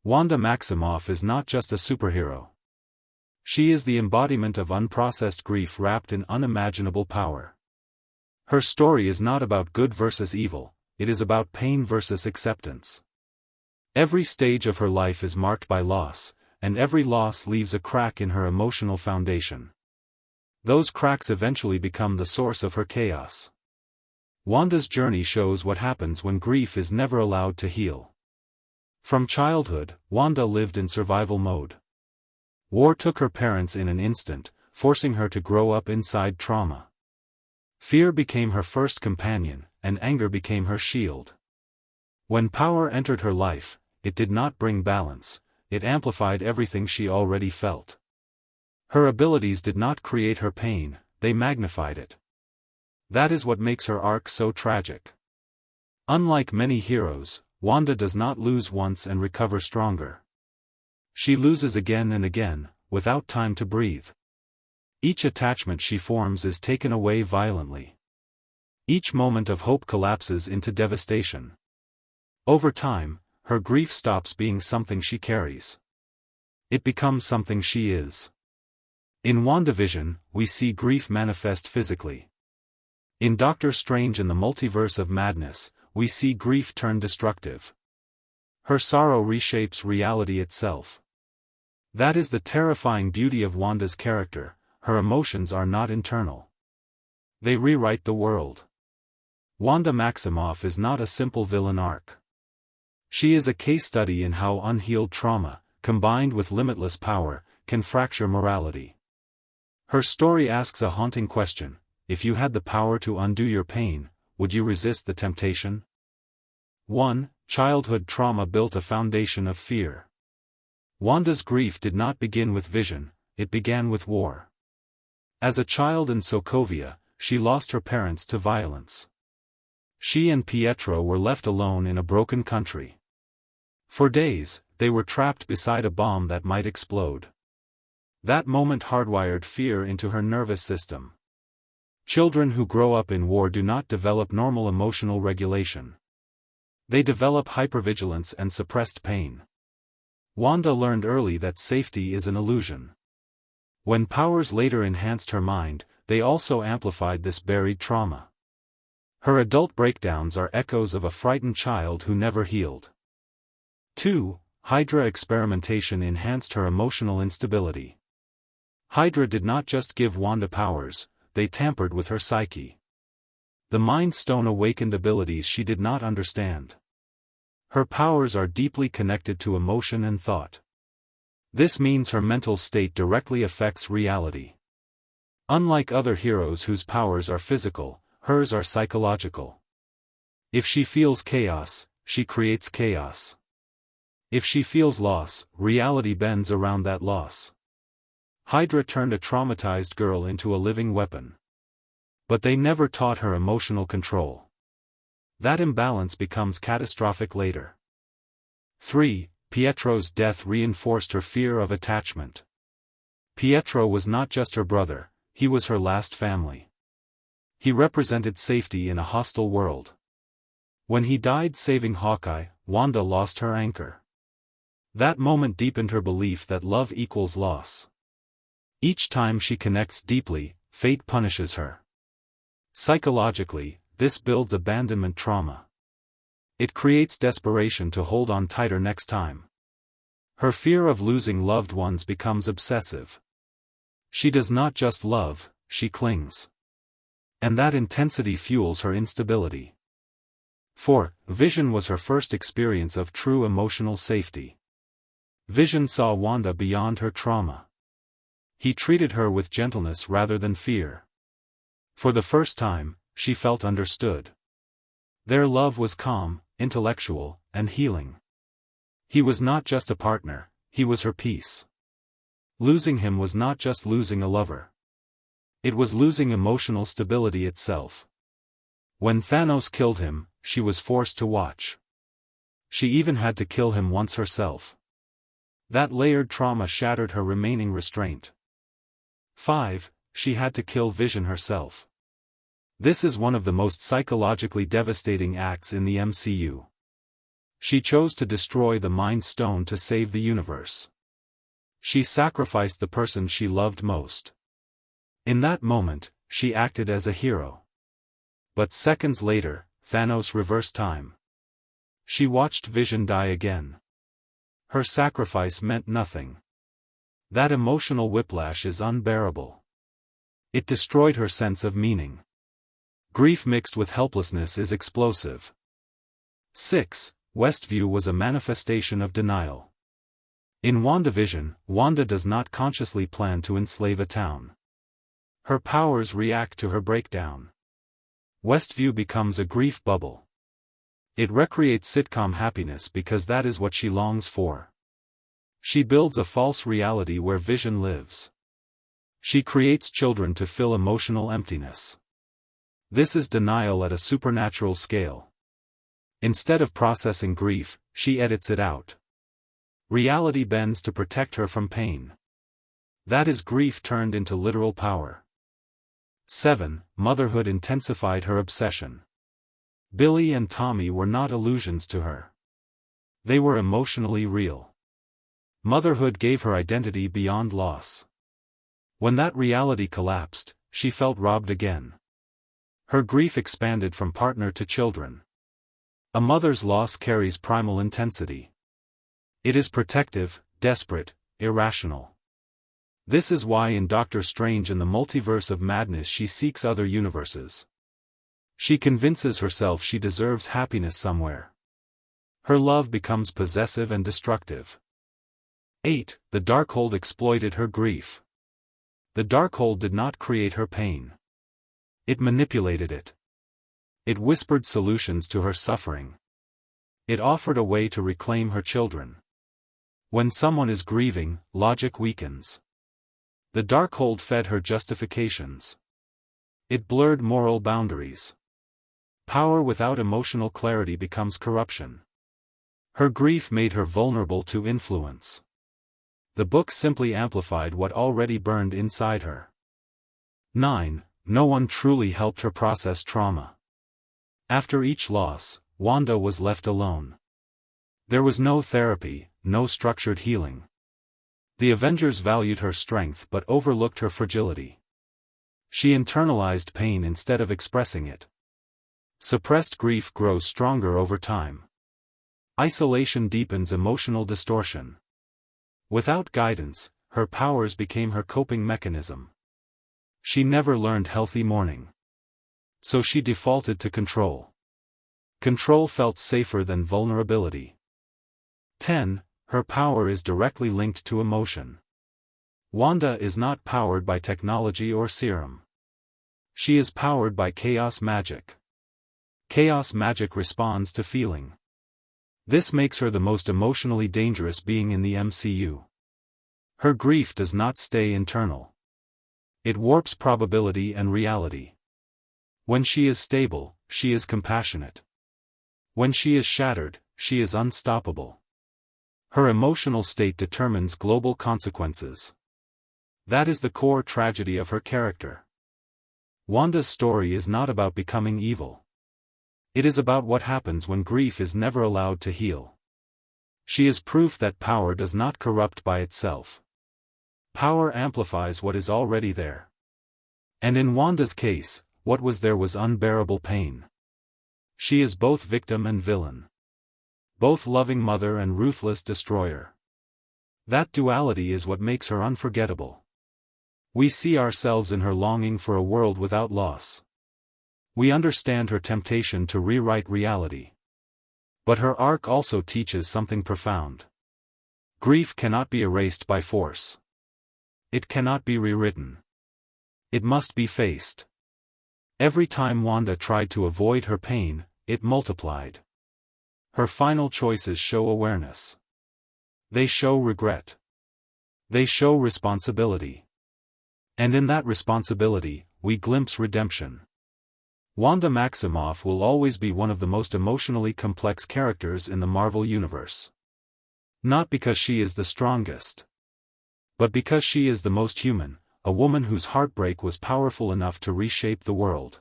Wanda Maximoff is not just a superhero. She is the embodiment of unprocessed grief wrapped in unimaginable power. Her story is not about good versus evil, it is about pain versus acceptance. Every stage of her life is marked by loss, and every loss leaves a crack in her emotional foundation. Those cracks eventually become the source of her chaos. Wanda's journey shows what happens when grief is never allowed to heal. From childhood, Wanda lived in survival mode. War took her parents in an instant, forcing her to grow up inside trauma. Fear became her first companion, and anger became her shield. When power entered her life, it did not bring balance, it amplified everything she already felt. Her abilities did not create her pain, they magnified it. That is what makes her arc so tragic. Unlike many heroes, Wanda does not lose once and recover stronger. She loses again and again, without time to breathe. Each attachment she forms is taken away violently. Each moment of hope collapses into devastation. Over time, her grief stops being something she carries. It becomes something she is. In WandaVision, we see grief manifest physically. In Doctor Strange and the Multiverse of Madness, we see grief turn destructive. Her sorrow reshapes reality itself. That is the terrifying beauty of Wanda's character, her emotions are not internal. They rewrite the world. Wanda Maximoff is not a simple villain arc. She is a case study in how unhealed trauma, combined with limitless power, can fracture morality. Her story asks a haunting question: if you had the power to undo your pain, would you resist the temptation? 1. Childhood trauma built a foundation of fear. Wanda's grief did not begin with Vision, it began with war. As a child in Sokovia, she lost her parents to violence. She and Pietro were left alone in a broken country. For days, they were trapped beside a bomb that might explode. That moment hardwired fear into her nervous system. Children who grow up in war do not develop normal emotional regulation. They develop hypervigilance and suppressed pain. Wanda learned early that safety is an illusion. When powers later enhanced her mind, they also amplified this buried trauma. Her adult breakdowns are echoes of a frightened child who never healed. 2. Hydra experimentation enhanced her emotional instability. Hydra did not just give Wanda powers, they tampered with her psyche. The Mind Stone awakened abilities she did not understand. Her powers are deeply connected to emotion and thought. This means her mental state directly affects reality. Unlike other heroes whose powers are physical, hers are psychological. If she feels chaos, she creates chaos. If she feels loss, reality bends around that loss. Hydra turned a traumatized girl into a living weapon. But they never taught her emotional control. That imbalance becomes catastrophic later. 3. Pietro's death reinforced her fear of attachment. Pietro was not just her brother, he was her last family. He represented safety in a hostile world. When he died saving Hawkeye, Wanda lost her anchor. That moment deepened her belief that love equals loss. Each time she connects deeply, fate punishes her. Psychologically, this builds abandonment trauma. It creates desperation to hold on tighter next time. Her fear of losing loved ones becomes obsessive. She does not just love, she clings. And that intensity fuels her instability. 4. Vision was her first experience of true emotional safety. Vision saw Wanda beyond her trauma. He treated her with gentleness rather than fear. For the first time, she felt understood. Their love was calm, intellectual, and healing. He was not just a partner, he was her peace. Losing him was not just losing a lover. It was losing emotional stability itself. When Thanos killed him, she was forced to watch. She even had to kill him once herself. That layered trauma shattered her remaining restraint. 5. She had to kill Vision herself. This is one of the most psychologically devastating acts in the MCU. She chose to destroy the Mind Stone to save the universe. She sacrificed the person she loved most. In that moment, she acted as a hero. But seconds later, Thanos reversed time. She watched Vision die again. Her sacrifice meant nothing. That emotional whiplash is unbearable. It destroyed her sense of meaning. Grief mixed with helplessness is explosive. 6. Westview was a manifestation of denial. In WandaVision, Wanda does not consciously plan to enslave a town. Her powers react to her breakdown. Westview becomes a grief bubble. It recreates sitcom happiness because that is what she longs for. She builds a false reality where Vision lives. She creates children to fill emotional emptiness. This is denial at a supernatural scale. Instead of processing grief, she edits it out. Reality bends to protect her from pain. That is grief turned into literal power. 7. Motherhood intensified her obsession. Billy and Tommy were not illusions to her. They were emotionally real. Motherhood gave her identity beyond loss. When that reality collapsed, she felt robbed again. Her grief expanded from partner to children. A mother's loss carries primal intensity. It is protective, desperate, irrational. This is why in Doctor Strange in the Multiverse of Madness she seeks other universes. She convinces herself she deserves happiness somewhere. Her love becomes possessive and destructive. 8. The Darkhold exploited her grief. The Darkhold did not create her pain. It manipulated it. It whispered solutions to her suffering. It offered a way to reclaim her children. When someone is grieving, logic weakens. The Darkhold fed her justifications. It blurred moral boundaries. Power without emotional clarity becomes corruption. Her grief made her vulnerable to influence. The book simply amplified what already burned inside her. 9. No one truly helped her process trauma. After each loss, Wanda was left alone. There was no therapy, no structured healing. The Avengers valued her strength but overlooked her fragility. She internalized pain instead of expressing it. Suppressed grief grows stronger over time. Isolation deepens emotional distortion. Without guidance, her powers became her coping mechanism. She never learned healthy mourning. So she defaulted to control. Control felt safer than vulnerability. 10. Her power is directly linked to emotion. Wanda is not powered by technology or serum. She is powered by chaos magic. Chaos magic responds to feeling. This makes her the most emotionally dangerous being in the MCU. Her grief does not stay internal. It warps probability and reality. When she is stable, she is compassionate. When she is shattered, she is unstoppable. Her emotional state determines global consequences. That is the core tragedy of her character. Wanda's story is not about becoming evil. It is about what happens when grief is never allowed to heal. She is proof that power does not corrupt by itself. Power amplifies what is already there. And in Wanda's case, what was there was unbearable pain. She is both victim and villain. Both loving mother and ruthless destroyer. That duality is what makes her unforgettable. We see ourselves in her longing for a world without loss. We understand her temptation to rewrite reality. But her arc also teaches something profound. Grief cannot be erased by force. It cannot be rewritten. It must be faced. Every time Wanda tried to avoid her pain, it multiplied. Her final choices show awareness. They show regret. They show responsibility. And in that responsibility, we glimpse redemption. Wanda Maximoff will always be one of the most emotionally complex characters in the Marvel Universe. Not because she is the strongest, but because she is the most human, a woman whose heartbreak was powerful enough to reshape the world.